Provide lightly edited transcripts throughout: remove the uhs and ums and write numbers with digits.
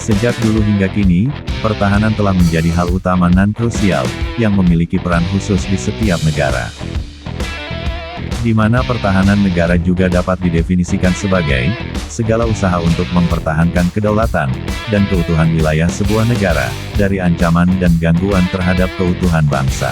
Sejak dulu hingga kini, pertahanan telah menjadi hal utama non-krusial, yang memiliki peran khusus di setiap negara. Di mana pertahanan negara juga dapat didefinisikan sebagai segala usaha untuk mempertahankan kedaulatan dan keutuhan wilayah sebuah negara dari ancaman dan gangguan terhadap keutuhan bangsa.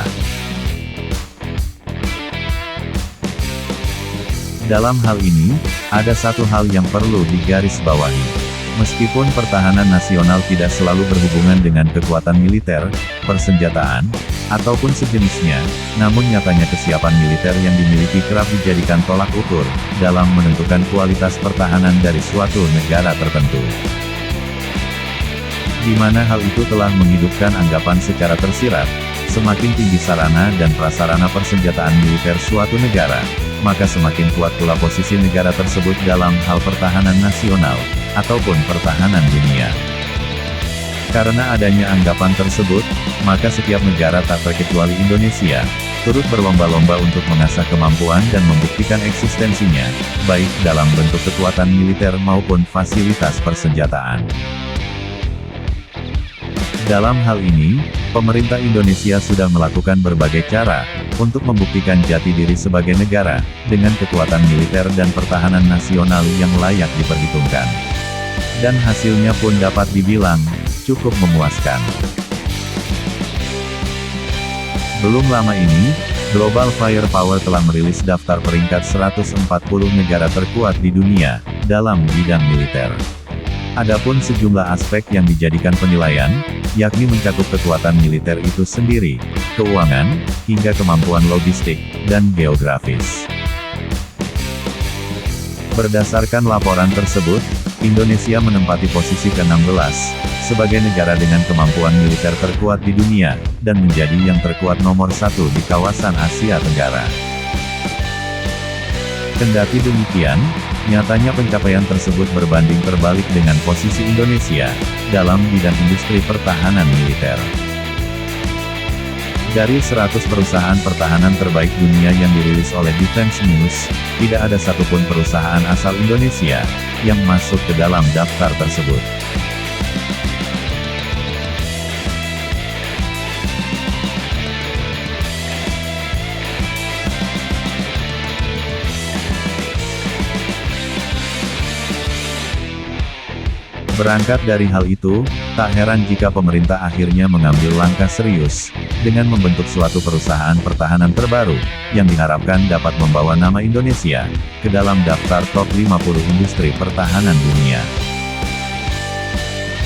Dalam hal ini, ada satu hal yang perlu digarisbawahi. Meskipun pertahanan nasional tidak selalu berhubungan dengan kekuatan militer, persenjataan, ataupun sejenisnya, namun nyatanya kesiapan militer yang dimiliki kerap dijadikan tolak ukur dalam menentukan kualitas pertahanan dari suatu negara tertentu. Di mana hal itu telah menghidupkan anggapan secara tersirat, semakin tinggi sarana dan prasarana persenjataan militer suatu negara, maka semakin kuat pula posisi negara tersebut dalam hal pertahanan nasional, ataupun pertahanan dunia. Karena adanya anggapan tersebut, maka setiap negara tak terkecuali Indonesia, turut berlomba-lomba untuk mengasah kemampuan dan membuktikan eksistensinya, baik dalam bentuk kekuatan militer maupun fasilitas persenjataan. Dalam hal ini, pemerintah Indonesia sudah melakukan berbagai cara untuk membuktikan jati diri sebagai negara dengan kekuatan militer dan pertahanan nasional yang layak diperhitungkan. Dan hasilnya pun dapat dibilang cukup memuaskan. Belum lama ini, Global Firepower telah merilis daftar peringkat 140 negara terkuat di dunia dalam bidang militer. Adapun sejumlah aspek yang dijadikan penilaian, yakni mencakup kekuatan militer itu sendiri, keuangan, hingga kemampuan logistik, dan geografis. Berdasarkan laporan tersebut, Indonesia menempati posisi ke-16, sebagai negara dengan kemampuan militer terkuat di dunia, dan menjadi yang terkuat nomor 1 di kawasan Asia Tenggara. Kendati demikian, nyatanya pencapaian tersebut berbanding terbalik dengan posisi Indonesia, dalam bidang industri pertahanan militer. Dari 100 perusahaan pertahanan terbaik dunia yang dirilis oleh Defense News, tidak ada satupun perusahaan asal Indonesia, yang masuk ke dalam daftar tersebut. Berangkat dari hal itu, tak heran jika pemerintah akhirnya mengambil langkah serius, dengan membentuk suatu perusahaan pertahanan terbaru, yang diharapkan dapat membawa nama Indonesia, ke dalam daftar top 50 industri pertahanan dunia.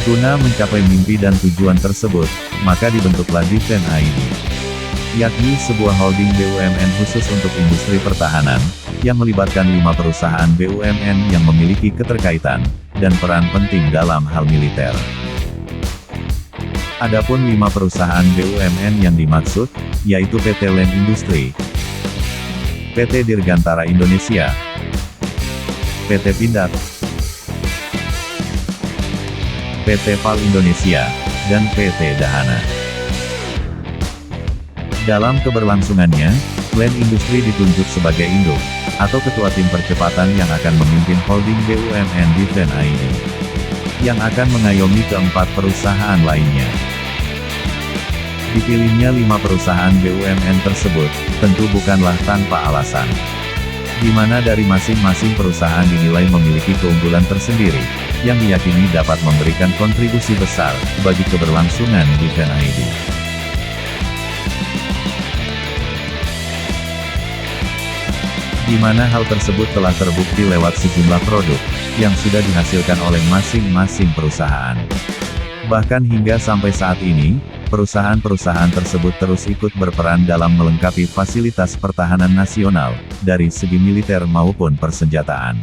Guna mencapai mimpi dan tujuan tersebut, maka dibentuklah Defense ID, yakni sebuah holding BUMN khusus untuk industri pertahanan, yang melibatkan 5 perusahaan BUMN yang memiliki keterkaitan dan peran penting dalam hal militer. Adapun 5 perusahaan BUMN yang dimaksud, yaitu PT Land Industri, PT Dirgantara Indonesia, PT Pindad, PT PAL Indonesia, dan PT Dahana. Dalam keberlangsungannya, Land Industri ditunjuk sebagai induk, atau ketua tim percepatan yang akan memimpin holding BUMN Defense ID, yang akan mengayomi keempat perusahaan lainnya. Dipilihnya 5 perusahaan BUMN tersebut, tentu bukanlah tanpa alasan. Di mana dari masing-masing perusahaan dinilai memiliki keunggulan tersendiri, yang diyakini dapat memberikan kontribusi besar, bagi keberlangsungan Defense ID. Di mana hal tersebut telah terbukti lewat sejumlah produk, yang sudah dihasilkan oleh masing-masing perusahaan. Bahkan hingga sampai saat ini, perusahaan-perusahaan tersebut terus ikut berperan dalam melengkapi fasilitas pertahanan nasional, dari segi militer maupun persenjataan.